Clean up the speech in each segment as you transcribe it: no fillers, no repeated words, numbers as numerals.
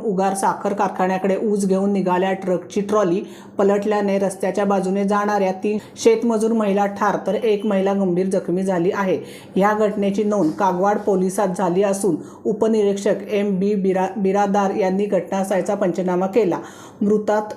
उगार साखर कारखान्याकडे ऊस घेऊन निघाल्या ट्रकची ट्रॉली पलटल्याने रस्त्याच्या बाजूने जाणाऱ्या 3 शेतमजूर महिला ठार तर 1 महिला गंभीर जखमी झाली आहे। या घटनेची नोंद कागवाड पोलिसात झाली असून उपनिरीक्षक M.B. बिरादार यांनी घटनास्थळाचा पंचनामा केला। मृतात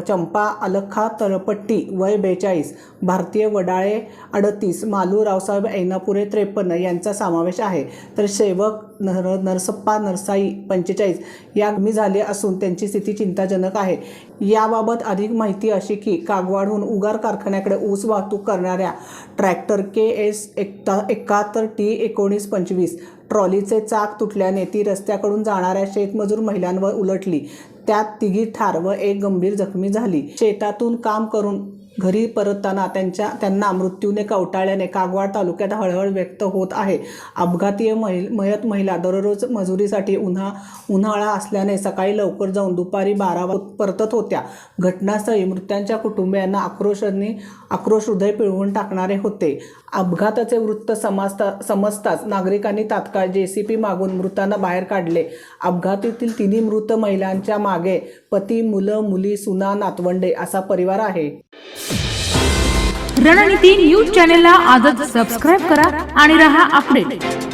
चंपा अलखा तळपट्टी वय 42, भारतीय वडाळे 38, मालू रावसाहेब ऐनापुरे 53 यांचा समावेश आहे, तर सेवक नरसप्पा नरसाई 45 या जखमी झाले असून त्यांची स्थिती चिंताजनक आहे। याबाबत अधिक माहिती अशी की कागवाडहून उगार कारखान्याकडे ऊस वाहतूक करणाऱ्या ट्रॅक्टर KS 71 T1925 ट्रॉलीचे चाक तुटल्याने ती रस्त्याकडून जाणाऱ्या शेतमजूर महिलांवर उलटली। त्यात 3 ठार व 1 गंभीर जखमी झाली। शेतातून काम करून घरी परतताना त्यांना मृत्यूने कवटाळल्याने कागवाड तालुक्यात हळहळ व्यक्त होत आहे। अपघातीय मयत महिला दररोज मजुरीसाठी उन्हाळा असल्याने सकाळी लवकर जाऊन दुपारी 12 वाजता परतत होत्या। घटनास्थळी मृतांच्या कुटुंबियांना आक्रोश हृदय पिळवून टाकणारे होते। अपघाताचे वृत्त समजताच नागरिकांनी तात्काळ JCB मागून मृतांना बाहेर काढले। अपघातातील 3 मृत महिलांच्या मागे पती, मुलं, मुली, सुना, नातवंडे असा परिवार आहे। रणनीती न्यूज चॅनेलला आजच सबस्क्राइब करा आणि रहा अपडेट।